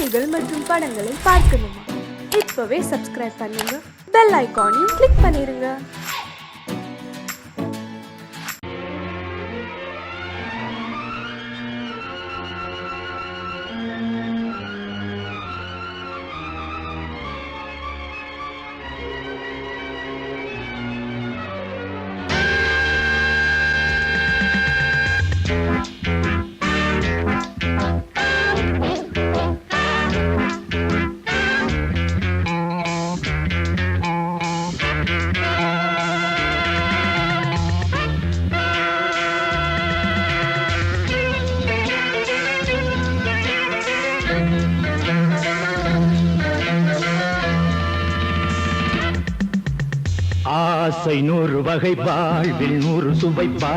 நிகழ்ச்சிகள் மற்றும் படங்களை பார்க்கணுமா? இப்பவே சப்ஸ்கிரைப் பண்ணுங்க, பெல் ஐகானையும் கிளிக் பண்ணிருங்க. ஆசை 100 வகை, வாழ்வில் 100 சுவைப்பா.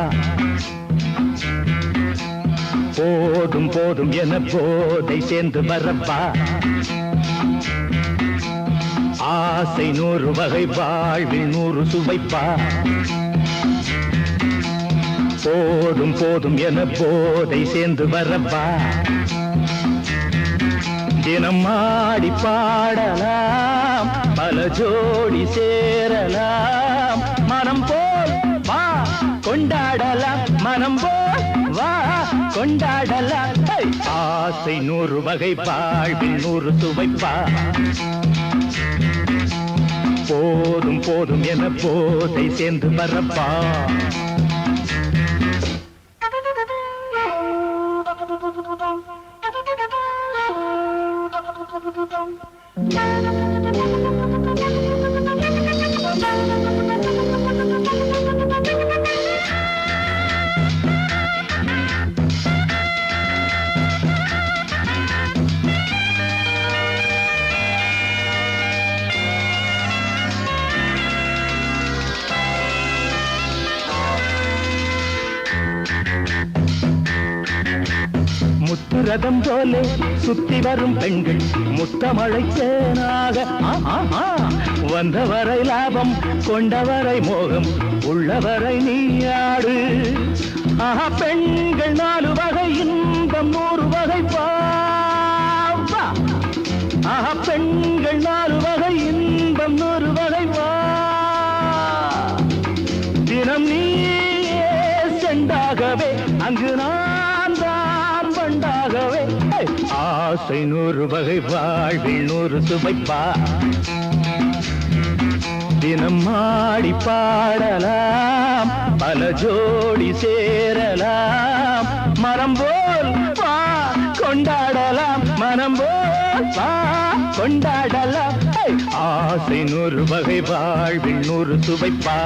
போதும் போதும் என போதை சேர்ந்து வரப்பா. ஆசை 100 வகை, வாழ்வில் 100 சுவைப்பா. போதும் போதும் என போதை சேர்ந்து வரப்பா. தினம் ஆடி பாடலாம், பல ஜோடி சேரலாம். மனம் போல் வா கொண்டாடலாம், மனம் போல் வா கொண்டாடலாம். ஆசை 100 வகை, வாழ்வில் 100 சுவைப்பா. போதும் போதும் என போதை சேர்ந்து வரப்பா. முத்துரதம் போலே சுத்தி வரும் பெண்கள் முத்தமழை தேனாக. வந்தவரை லாபம், கொண்டவரை மோகம், உள்ளவரை நீயாடு. பெண்கள் 4 வகை, இன்பம் 100 வகை பா. பெண்கள் 4 வகை, இன்பம் 100 வகை வா. தினம் நீயே செண்டாகவே, அங்கு நான் தான் வண்டாகவே. ஆசை 100 வகை, வாழ்வில் 100 சுவைப்பா. தினம் ஆடி பாடலாம், பல ஜோடி சேரலாம். மரம் போல் வா கொண்டாடலாம், மனம் போல் வா கொண்டாடலாம். ஆசை 100 வகை, வாழ்வில் 100 சுவைப்பா.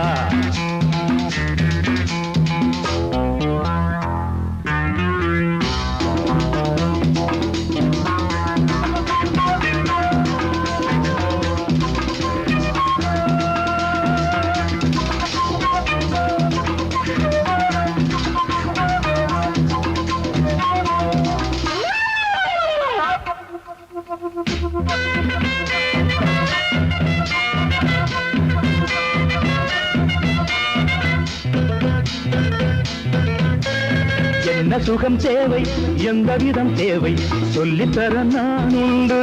என்ன சுகம் தேவை, எந்த விதம் தேவை, சொல்லித்தர நான் உண்டு.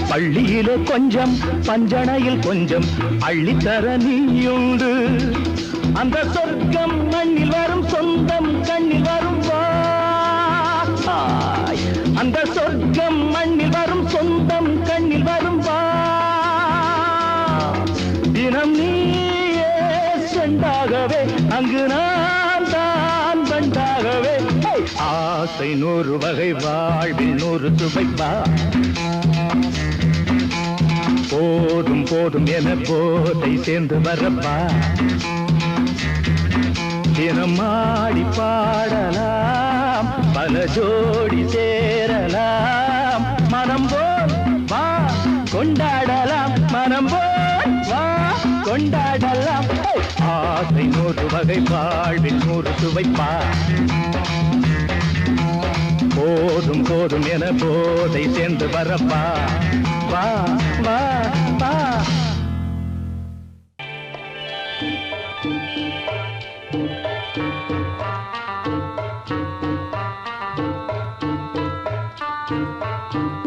பள்ளியிலே கொஞ்சம், பஞ்சனையில் கொஞ்சம், அள்ளித்தர நீயுண்டு. அந்த சொர்க்கம் மண்ணில் வரும், சொந்தம் கண்ணில் வரும் வா. அந்த சொர்க்கம் மண்ணில் வரும், சொந்தம் கண்ணில் வரும் வா. தினம் நீயே செண்டாகவே, அங்கு நான் தான் வண்டாகவே. ஆசை 100 வகை, வாழ்வில் 100 சுவைப்பா. போதும் போதும் என போதை சேர்ந்து வரப்பா. தினம் ஆடி பாடலாம், பல ஜோடி சேரலாம். மனம் போல் வா கொண்டாடலாம், மனம் போல் வா கொண்டாடலாம். ஆசை 100 வகை, வாழ்வில் 100 சுவைப்பா. போதும் போதும் என போதை சேர்ந்து வரப்பா. வா வா வா. Thank you.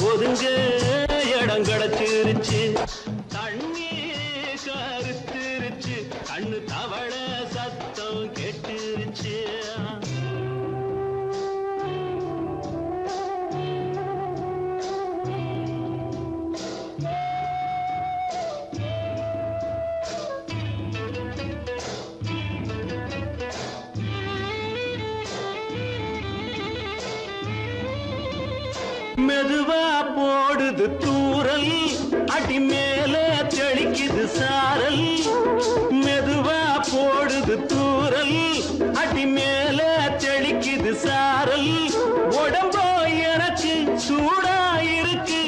ஒதுங்க இடம் கிடைச்சிருச்சு தண்ணி கருத்துருச்சு கண்ணு தவள சத்தம் கெட்டுருச்சு மெதுவா போடுது தூரல் அடி மேல தெளிக்குது சாரல் மெதுவா போடுது தூரல் அடி மேல தெளிக்குது சாரல் உடம்போ எனக்கு சூடா இருக்கு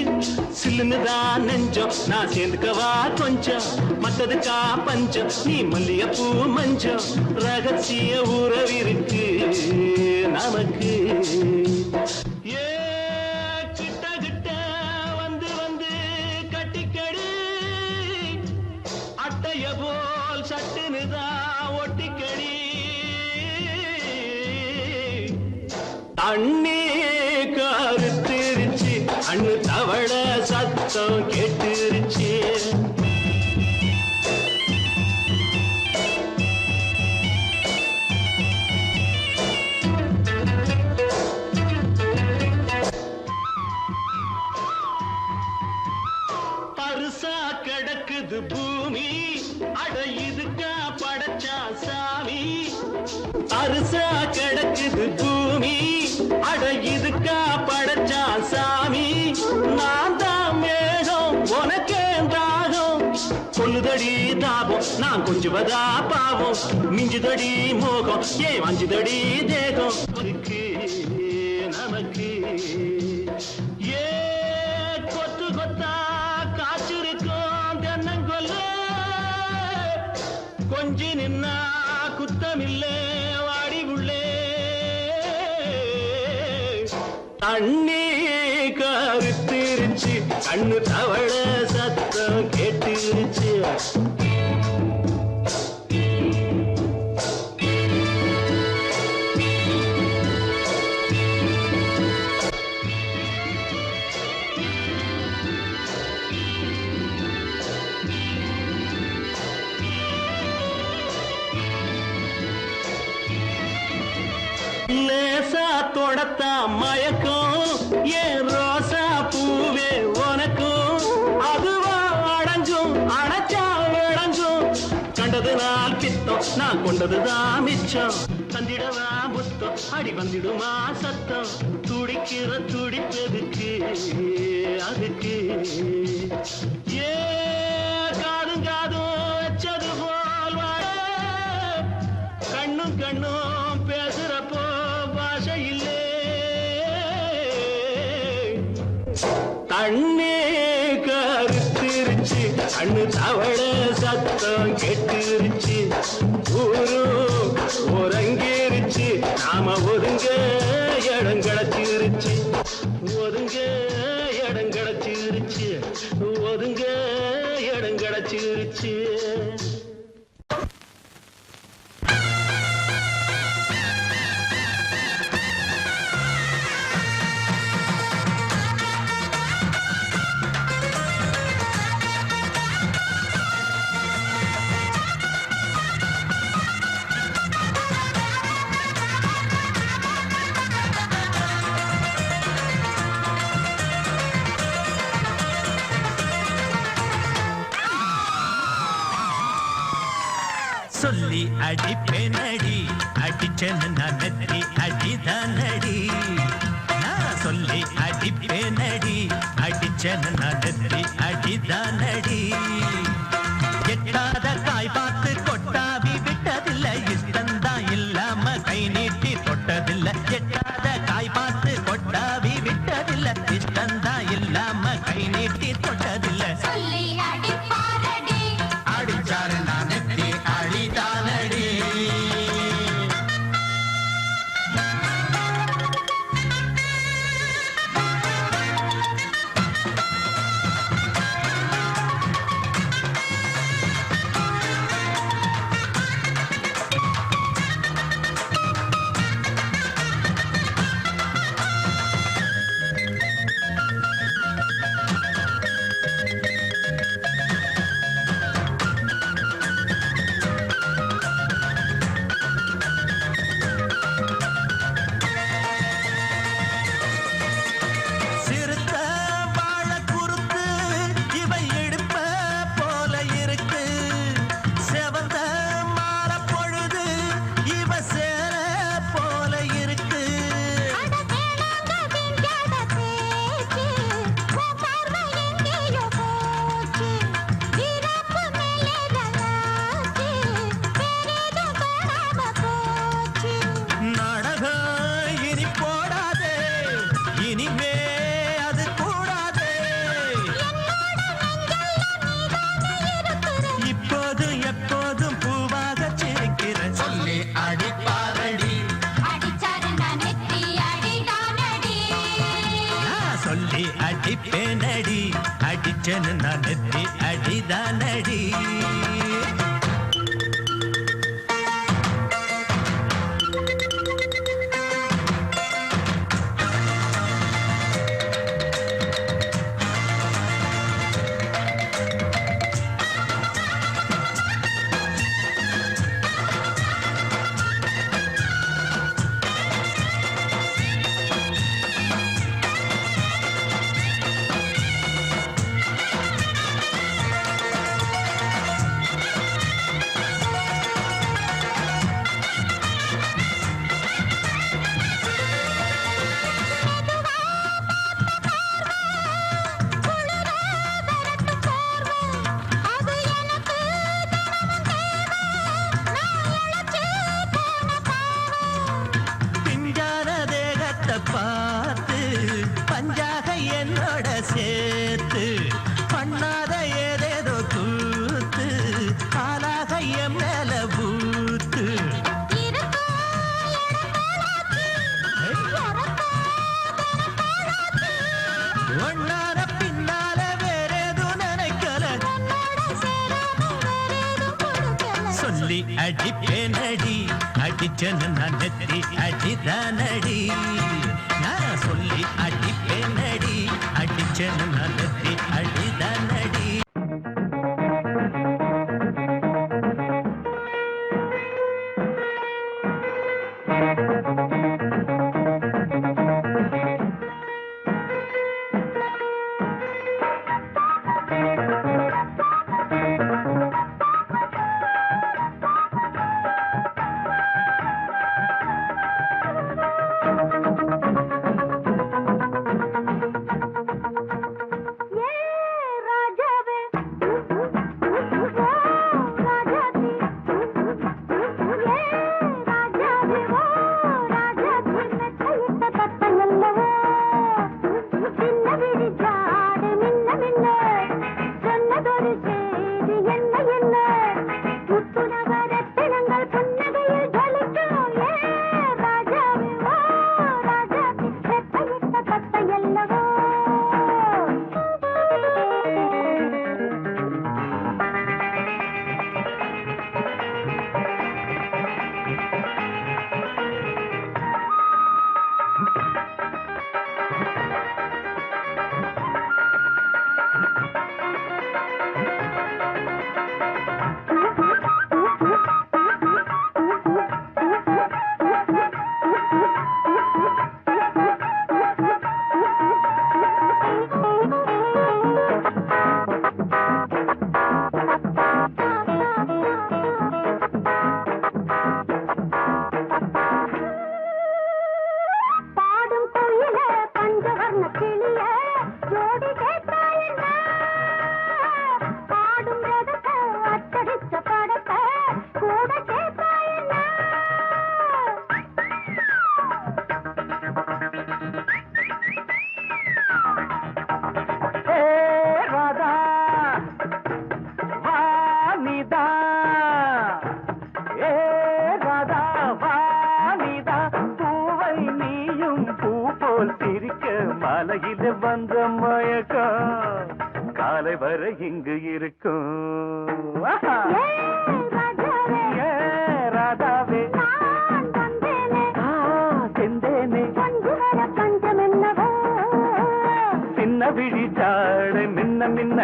சில்லுன்னுதான் நெஞ்சம் நான் சேர்ந்துக்கவா கொஞ்சம் மத்ததுக்கா பஞ்சம் நீ மல்லிகைப்பூ மஞ்சம் ரகசிய உறவிருக்கு நமக்கு போல் சட்டுனுதா ஒட்டிக்கடி தண்ணி கருத்திருச்சு அண்ணு தவள சத்தம் கேட்டுருச்சு பருசா கிடக்குது பூமி அட இதுக்கா படைச்சா சாமி அரிசா கிடக்குது பூமி அட இதுக்கா படைச்சா சாமி நான் தான் மேகம் உனக்கே தாகம் கொல்லுதடி தாபம் நான் கொஞ்சுவதா பாவம் மிஞ்சுதடி மோகம் ஏன் வஞ்சுதடி தேகம் நமக்கு ஏ கொத்து கொத்தா காய்ச்சிருக்கோம் தென்னங்கொல்ல கொஞ்சி நின்னா குத்தமில்லே வாடி உள்ளே தண்ணி கருத்திருச்சு கண்ணு தவள சத்தம் கேட்டுருச்சு லேசா தொடத்தா மயக்கம் ஏன் ரோசா பூவே உனக்கும் அதுவா அடங்கும் அடைச்சா விளங்கும் கண்டது நாள் பித்தம் நான் கொண்டதுதான் மிச்சம் தந்திடவா புத்தம் அடி வந்திடுமா சத்தம் துடிக்கிற துடிப்பதுக்கு அதுக்கு ஏ காதும் காதும் வச்சது போல் வாழ கண்ணும் கண்ணும் பேசுறப்போ பாஷை இல்லே தண்ணி கருத்திருச்சு கண்ணு தவள சத்தம் கெட்டுருச்சு ஊரு உறங்கிருச்சு நாம ஒதுங்க இடம் கிடைச்சிருச்சு ஒதுங்க இடம் கிடைச்சிருச்சு ஒதுங்க இடம் கிடைச்சிருச்சு சொல்லி அடிப்பேனடி அடிச்சேன்னு நான் நெத்தி அடிதானடி நான் சொல்லி அடிப்பேனடி அடிச்சேன்னு நான் நெத்தி அடிதானடி எட்டாத காய் பார்த்து கொட்டாவி விட்டதில்லை தொட்டதில்ல எட்டாத காய் பார்த்து கொட்டாவி விட்டதில்ல இஷ்டந்தா இல்லாம கை நீட்டி தொட்டதில்ல சொல்லி அடிப்பாரடி அடிச்சாரு நான் நெத்தி அடிதானடி சிறுத்த வாழ குறுத்து இவை எடுப்ப போல இருக்கு செவந்த மாற பொழுது இவ சேர போல இருக்கு அட வேணாங்க திங்காத பேச்சு உன் பார்வை எங்கேயோ போச்சு வீரப்பு மேலே நல்லாச்சு வேறேதும் காணாம போச்சு நாடகம் இனி போடாதே இனிமே அது கூடாதே இப்போது எப்போதும் பூவாக சிரிக்கிற சொல்லி அடிப்பாரடி அடிச்சாரு நான் நெத்தி அடிதானடி நான் சொல்லி அடிப்பேனடி அடிச்சேன்னு நான் நெத்தி அடிதானடி அது எனக்கு தினமும் தேவை நான் இழைச்சு போன பாவம் பிஞ்சான தேகத்தை பார்த்து பஞ்சாக என்னோட சேர்த்து பண்ணாத ஏதேதோ கூத்து ஆளாக என் மேல பூத்து ஒன்னார பின்னால வேறேதும் நினைக்கல சொல்லி அடிப்பேனடி அடிச்சேன்னு நான் நெத்தி அடிதானடி நான் சொல்லி அடிப்பேனடி அடிச்சேன்னு நான் நெத்தி அடிதானடி மாலையில வந்த மயக்கம் காலை வரை இங்கு இருக்கும் ஆஹா. ஏ ராதாவே செந்தேனே சின்ன விழி சாடை மின்ன மின்ன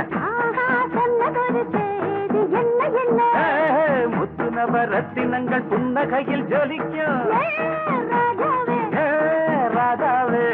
முத்து நவரத்தினங்கள் புன்னகையில் ஜொலிக்கும் ஏ ராதாவே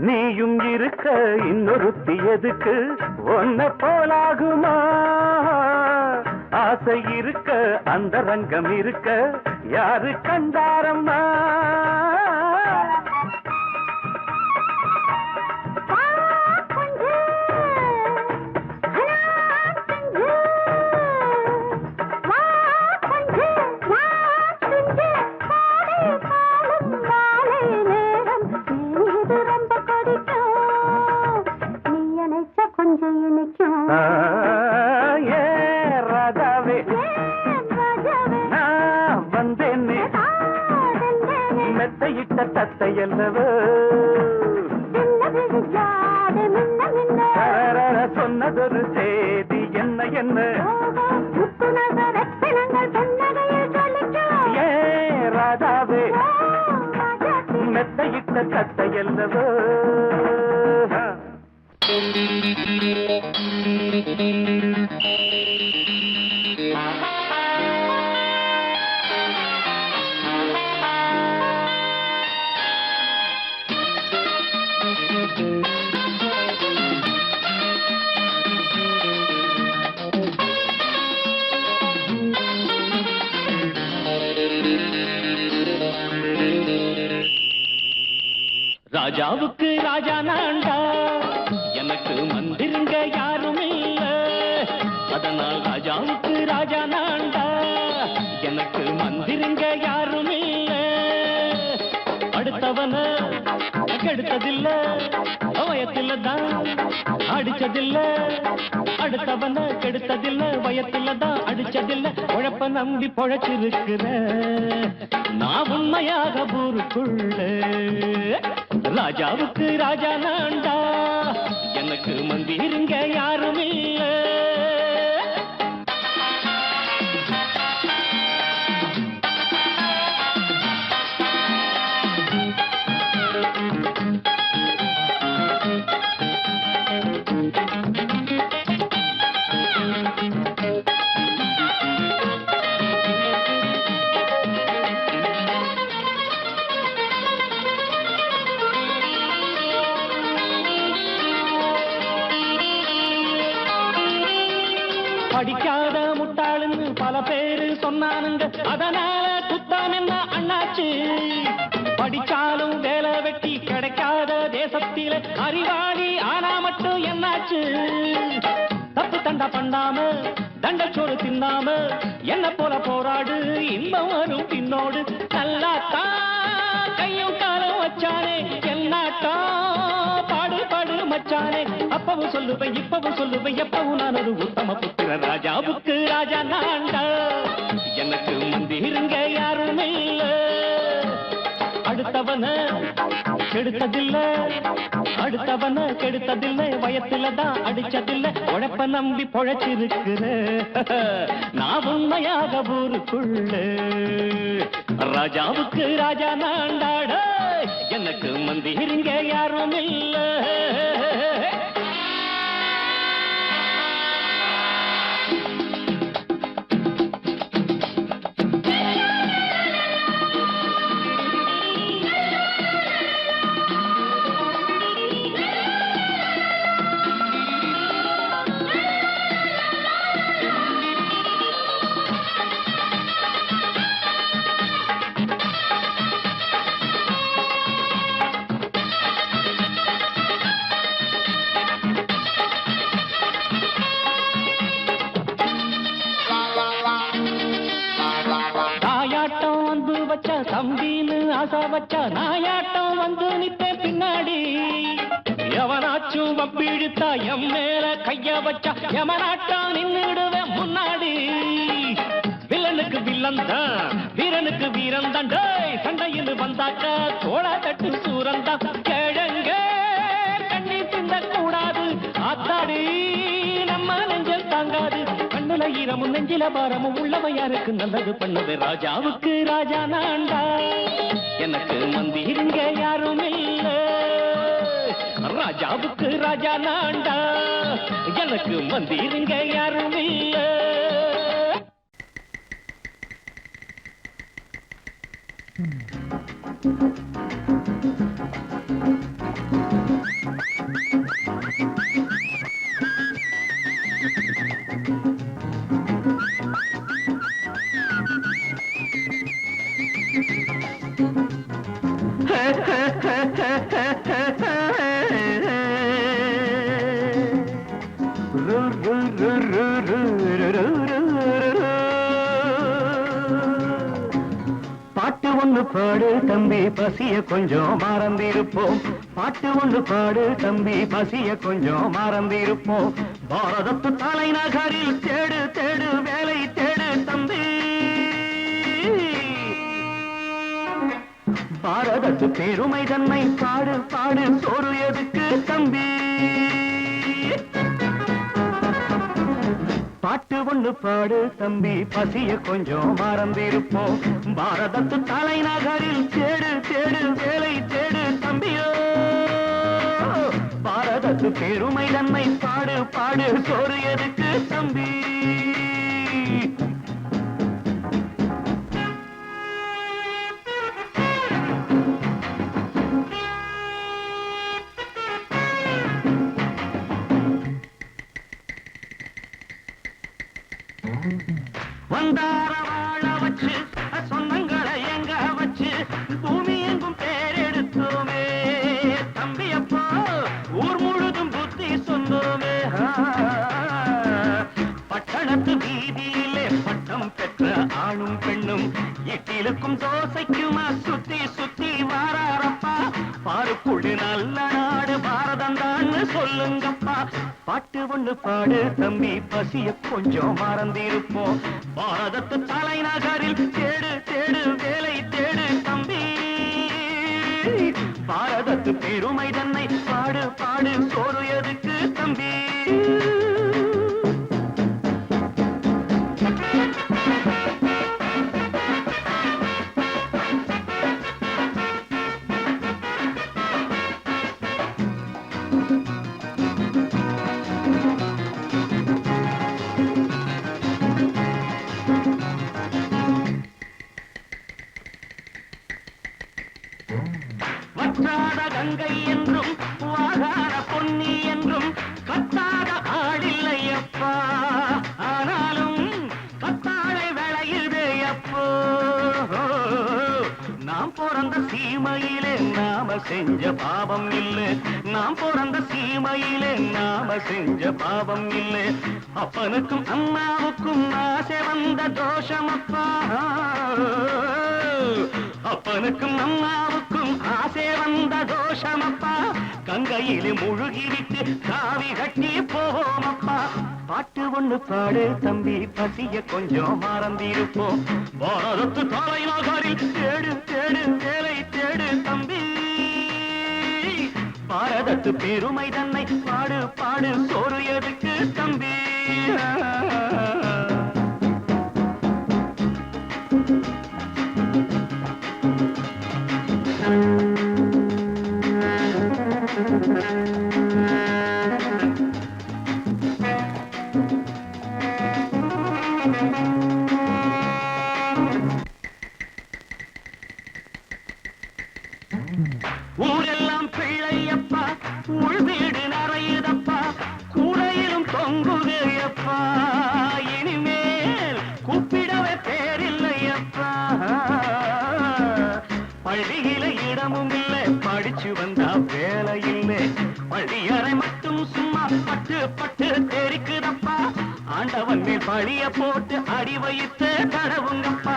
நீயும் இருக்க இன்னொருத்தி எதுக்கு ஒன்ன போலாகுமா ஆசை இருக்க அந்த ரங்கம் இருக்க யாரு கண்டாரம்மா ஏ ராதாவே நான் வந்தேனே மெத்தையிட்ட தத்தையல்லவோ சொன்னதொரு செய்தி என்ன என்ன ஏ ராதாவே மெத்தையிட்ட தத்தையல்லவோ ராஜாவுக்கு ராஜா நான்டா எனக்கு மந்திருங்க யாரும் இல்ல அதனால் ராஜாவுக்கு ராஜா நான்டா எனக்கு மந்திருங்க யாரும் இல்ல அடுத்தவன கெடுத்ததில்ல வயத்தில தான் அடிச்சதில்ல அடுத்தவன கெடுத்ததில்ல வயத்தில தான் அடிச்சதில்ல உழப்ப நம்பி பொழைச்சிருக்கிற நான் உண்மையாக ஊருக்குள்ள ராஜாவுக்கு ராஜா நான்டா எனக்கு மந்திருங்க யாரும் இல்ல படிக்காத முட்டாளுன்னு பல பேரு சொன்னானுங்க அதனால குத்தம் என்ன அண்ணாச்சு படிச்சாலும் வேலை வெட்டி கிடைக்காத தேசத்தில அறிவாளி ஆனா மட்டும் என்னாச்சு தப்பு தண்டா பண்ணாம தண்டச்சோறு தின்னாம என்ன போல போராடு இன்பம் வரும் பின்னோடு நல்லாத்தான் கையும் காலம் வச்சானே என்னாட்டா பாடு பாடு மச்சானே அப்பவும் சொல்லுவேன் இப்பவும் சொல்லுவேன் எப்பவும் நான் ஒரு உத்தம புத்திர ராஜாவுக்கு ராஜா நான்டா எனக்கு மந்திருங்க யாரும் இல்ல அடுத்தவன கெடுத்ததில்ல அடுத்தவன கெடுத்ததில்லை வயத்துல தான் அடிச்சதில்லை உழைப்ப நம்பி பொழைச்சிருக்கிற நான் உண்மையாக ஊருக்குள்ள ராஜாவுக்கு ராஜா நான்டாட எனக்கு மந்திருங்க யாரும் இல்ல தம்பின்னு ஆசை வச்சா நாயாட்டம் வந்து நித்தேன் பின்னாடி. எவனாச்சும் வப்பிழுத்தா எம் மேல கைய வச்சா எமனாட்டம் நின்னுடுவேன் முன்னாடி. வில்லனுக்கு வில்லன் தான், வீரனுக்கு வீரன் தான். சண்டையில் வந்தாக்கா தோளா தட்டு சூரன் தான். கிழங்க கண்ணி தின்ன கூடாது ஆத்தாடி, நம்ம நெஞ்சல் தாங்காது. கண்ணுல ஈரமும் நெஞ்சில பாரமும் உள்ளவன் யாருக்கு நல்லது பண்ணது. ராஜாவுக்கு ராஜா நான்டா, எனக்கு மந்திருங்க யாரும் இல்ல. ராஜாவுக்கு ராஜா நான்டா, எனக்கு மந்திருங்க யாரும் இல்ல. பாட்டு ஒண்ணு பாடு தம்பி, பசிய கொஞ்சம் மறந்திருப்போம். பாட்டு ஒண்ணு பாடு தம்பி, பசிய கொஞ்சம் மறந்திருப்போம். பாரதத்து தலைநகரில் தேடு தேடு வேலை தேடு தம்பி. பாரதத்து பெருமை தன்னை பாடு பாடு, சோறு எதுக்கு தம்பி. பாட்டு ஒண்ணு பாடு தம்பி, பசிய கொஞ்சம் மறந்திருப்போம். பாரதத்து தலைநகரில் தேடு தேடு வேலை தேடு தம்பியோ. பாரதத்து பெருமை தன்னை பாடு பாடு, சோறு எதுக்கு தம்பி. வந்தார வாழ வச்சு சொந்தங்களை எங்க வச்சு பூமி எங்கும் பேரெடுத்தோமே தம்பி. அப்போ ஊர் முழுதும் புத்தி சொன்னோமே. பட்டணத்து வீதியிலே பட்டம் பெற்ற ஆணும் பெண்ணும் இட்டிலுக்கும் தோசைக்குமா சுத்தி சுத்தி வாராரப்பா. பாருக்குள்ளு நல்ல நாடு பாரதம் தான் சொல்லுங்கப்பா. பாட்டு ஒண்ணு பாடு தம்பி, பசிய கொஞ்சம் மறந்திருப்போம். பாரதத்து தலைநகரில் தேடு தேடு வேலை தேடு தம்பி. பாரதத்து பெருமை தன்னை பாடு பாடு, சோறு எதுக்கு தம்பி. வற்றாத கங்கை என்றும் வாகார பொன்னி என்றும் கத்தாத ஆடில்லையப்பா. ஆனாலும் கத்தாழை விளையுதே அப்போ. நாம் பிறந்த சீமையிலே நாம செஞ்ச பாவம் இல்லை. நாம் பிறந்த சீமையிலே நாம செஞ்ச பாவம் இல்லை. அப்பனுக்கும் அம்மாவுக்கும் ஆசை வந்த தோஷமப்பா. அப்பனுக்கும் அம்மாவுக்கும் ஆசை வந்த தோஷமப்பா. கங்கையிலே முழுகிவிட்டு காவி கட்டி போவோமப்பா. பாட்டு ஒண்ணு பாடு தம்பி, பசிய கொஞ்சம் மறந்திருப்போம். பாரதத்து தலைநகரில் தேடு தேடு வேலை தேடு தம்பி. பாரதத்து பெருமை தன்னை பாடு பாடு, சோறு எதுக்கு தம்பி. ஊரெல்லாம் பிள்ளையப்பா, உள் வீடு நிறையுதப்பா, கூடையிலும் தொங்குகையப்பா. இனிமேல் கூப்பிடவே பேரில்லையப்பா. பள்ளியில இடமும் இல்லை, படிச்சு வந்தா வேலை இல்லை. பள்ளியறை மட்டும் சும்மா பட்டு பட்டு தெரிக்குதப்பா. ஆண்டவன் மேல் பழிய போட்டு அடி வைத்த கடவுங்கப்பா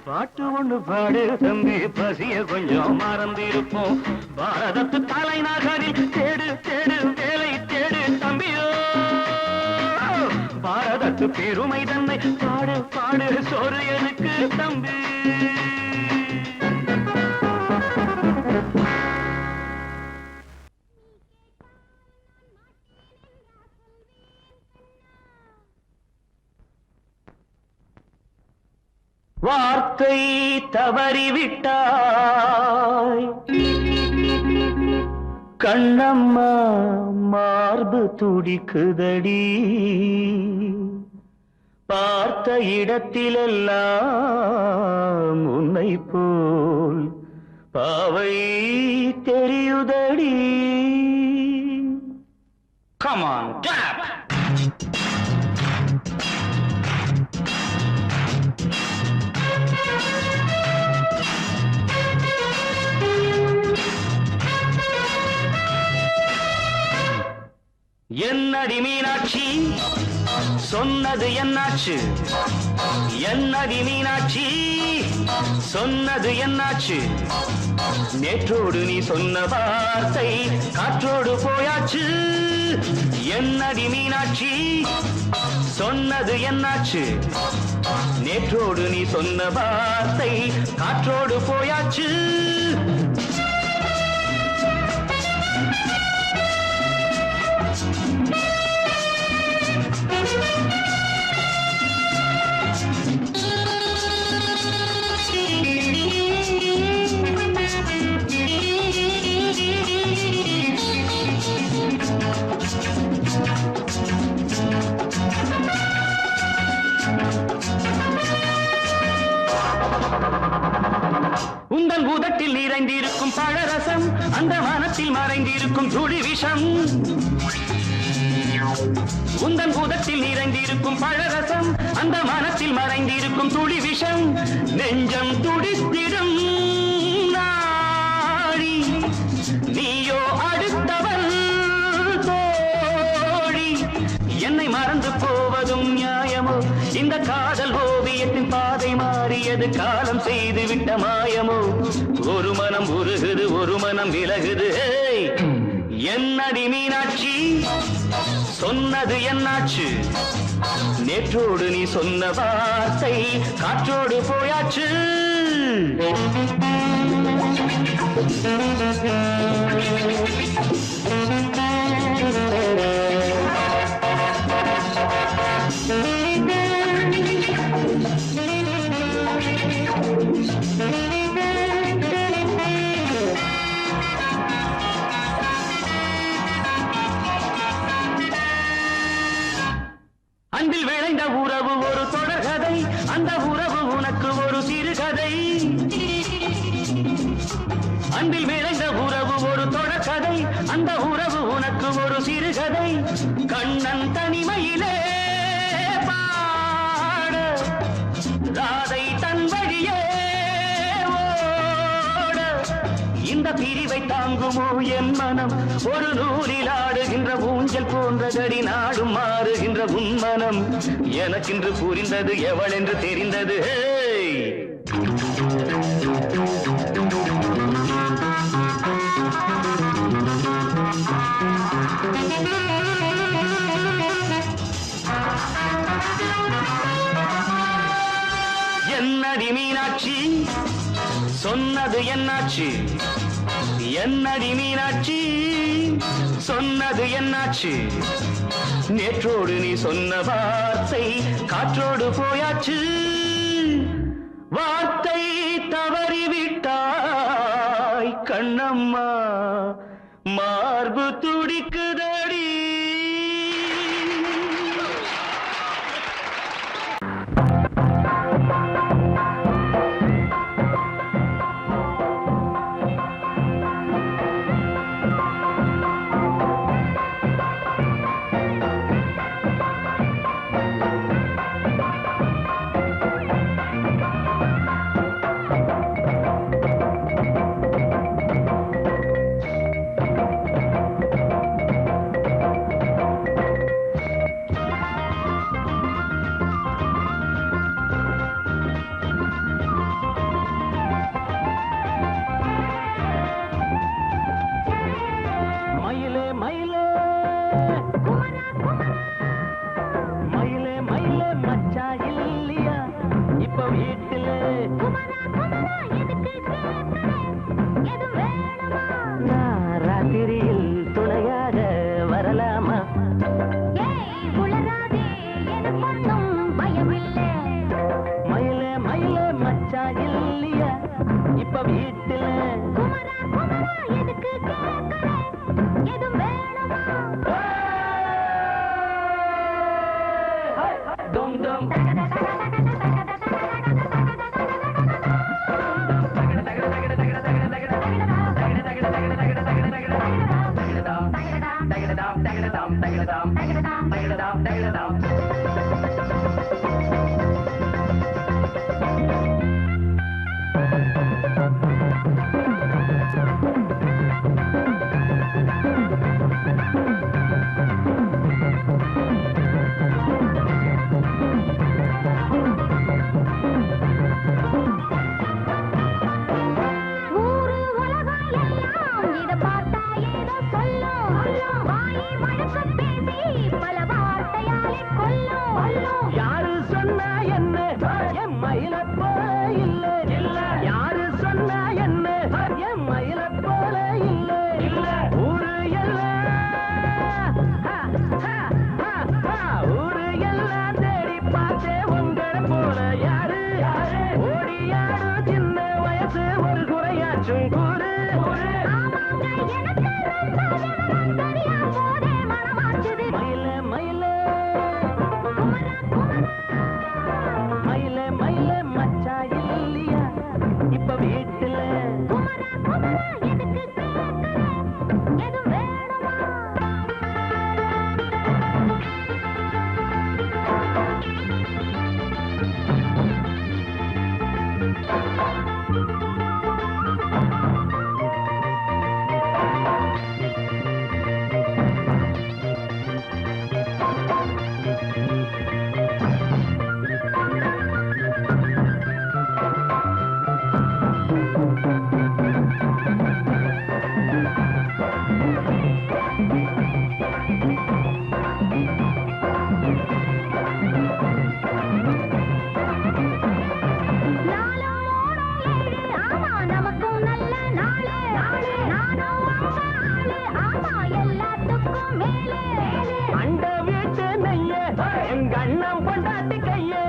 பாட்டு ஒண்ணு பாடு தம்பி பசிய கொஞ்சம் மறந்திருப்போம் பாரதத்து தலைநகரில் தேடு தேடு வேலை தேடு தம்பியோ பாரதத்து பெருமை தன்னை பாடு பாடு சோறு எனக்கு தம்பி வார்த்தை தவறிவிட்டாய் கண்ணம்மா மார்பு துடிக்குதடி பார்த்த இடத்திலெல்லாம் உன்னை போல் பாவை தெரியுதடி Come on, tap! என்னடி மீனாட்சி சொன்னது என்னாச்சு என்னடி மீனாட்சி சொன்னது என்னாச்சு நேற்றோடு நீ சொன்ன வார்த்தை காற்றோடு போயாச்சு என்னடி மீனாட்சி சொன்னது என்னாச்சு நேற்றோடு நீ சொன்ன வார்த்தை காற்றோடு போயாச்சு உந்தன் உதட்டில் நிறைந்திருக்கும் பழரசம் அந்த மனத்தில் மறைந்திருக்கும் துளி விஷம் உந்தன் உதட்டில் நிறைந்திருக்கும் பழரசம் அந்த மனத்தில் மறைந்திருக்கும் துளி விஷம் நெஞ்சம் துடித்திடும் நாடி நீயோ அடுத்தவள் தோழி என்னை மறந்து போவதும் நியாயமோ இந்த காதல் ஓவியத்தின் பாதை மாறியது காலம் செய்து விட்ட மாயமோ ஒரு மனம் உருகுது ஒரு மனம் விலகுது என்னடி மீனாட்சி சொன்னது என்னாச்சு நேற்றோடு நீ சொன்ன வார்த்தை காற்றோடு போயாச்சு அன்பில் விளைந்த உறவு ஒரு தொடர்கதை அந்த உறவு உனக்கு ஒரு சிறுகதை அன்பில் விளைந்த உறவு ஒரு தொடர்கதை அந்த உறவு உனக்கு ஒரு சிறுகதை கண்ணன் தனிமையிலே பாட ராதை தன் வழியே ஓட இந்த பிரிவை தாங்குமோ என் மனம் ஒரு நூலில் ஆடுகின்ற ஊஞ்சல் போன்றதடி நாடும் மாறுகின்ற உன்மனம் எனக்கென்று புரிந்தது எவள் என்று தெரிந்தது என்னடி மீனாட்சி சொன்னது என்னாச்சு என்னடி மீனாட்சி சொன்னது என்னாச்சு நேற்றோடு நீ சொன்ன வார்த்தை காற்றோடு போயாச்சு வார்த்தை தவறிவிட்டாய் கண்ணம்மா மார்பு துடிக்குதடி மயிலே மயிலே மச்சா இல்லையா இப்ப வீட்டுல நான் ராத்திரியில் துணையாக வரலாமா மயிலே மயிலே மச்சா இல்லையா இப்ப வீட்டுல dum dum யாரு சொன்னா என்ன என் மயில போல இல்ல இல்ல யாரு சொன்னா என்ன என் மயில போல இல்ல இல்ல ஊரு எல்லாம் ஊரு எல்லாம் தேடி பார்த்தே உங்களை போல யாரு ஓடியாடு சின்ன வயசு ஒரு குறையாச்சும் கூறு மயில மயில மயிலே மயிலே மச்சா இல்லையா இப்ப வீட்டுல அண்ட வீட்டு நெய்ய எங்க அண்ணன் பொண்டாட்டி கையே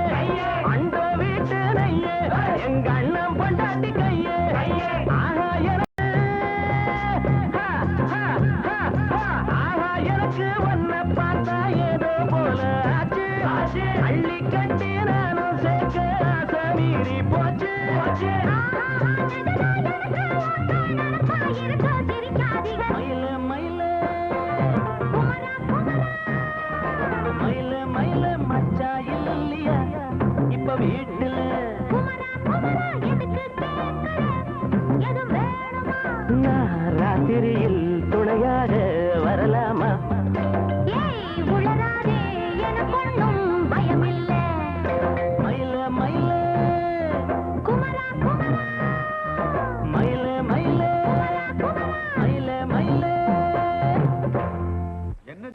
அண்ட வீட்டு நெய்ய எங்க அண்ணன் பொண்டாட்டி கையே ஆஹா எனக்கு ஒன்ன பார்த்தா ஏதோ போல ஆச்சு அள்ளி கட்டி நானும் சேர்க்க ஆசை மீறி போச்சு மயில மயில மயில மயில மச்சா இல்லையா இப்ப வீட்டுல நான் ராத்திரியில் துணையாக வரலாமா மயில மயில மயில மயில மயில மயில என்ன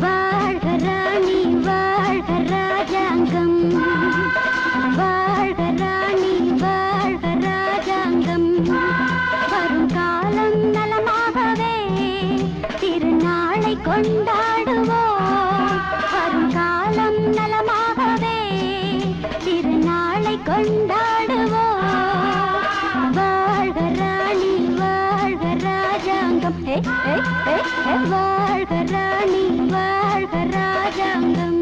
வாழ்க ராணி வாழ்க ராஜாங்கம் வாழ்க ராணி வாழ்க ராஜாங்கம் வரும் காலம் நலமாகவே திருநாளை கொண்டாடுவோம் வரும் காலம் நலமாகவே திருநாளை கொண்டாடுவோம் வாழ்க ராணி வாழ்க ராஜாங்கம் வாழ்க ராணி வாழ்க ராஜாங்கம்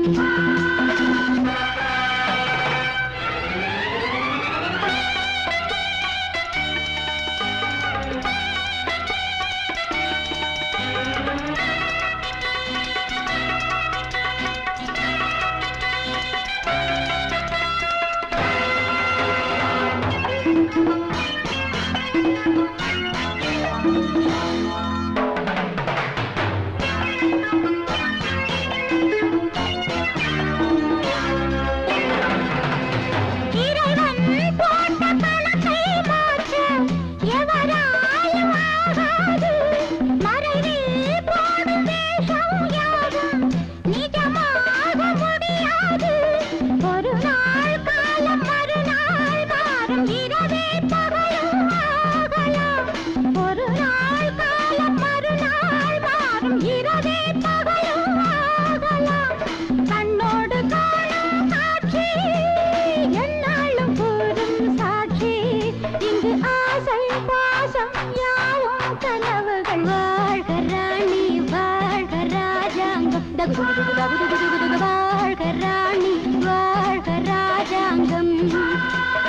வாழ்க ராணி வாழ்க ராஜாங்கம்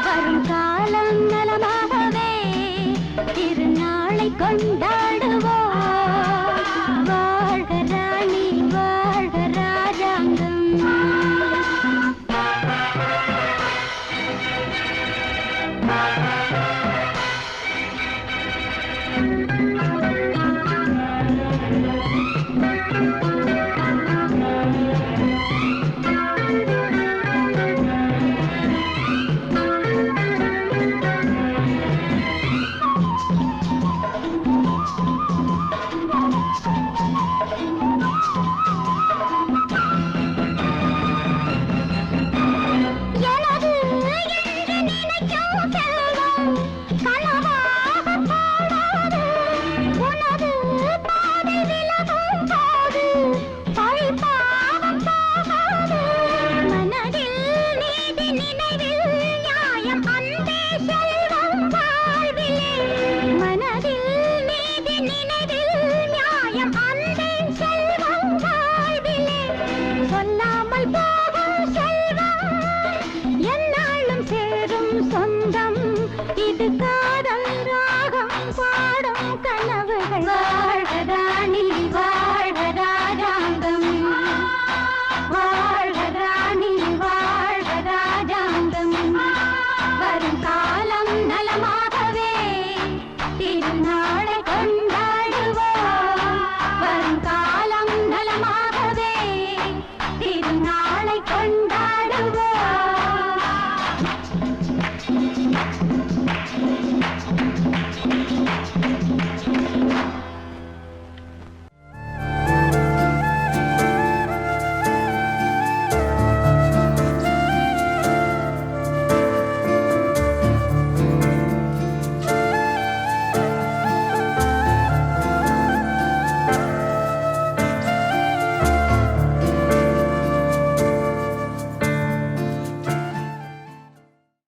வரும் காலம் நலமாகவே திருநாளை கொண்டாடுவோம் வாழ்க ராணி வாழ்க ராஜாங்கம் சொந்தம் இது காதல் ராகம் பாடும் கனவுகள்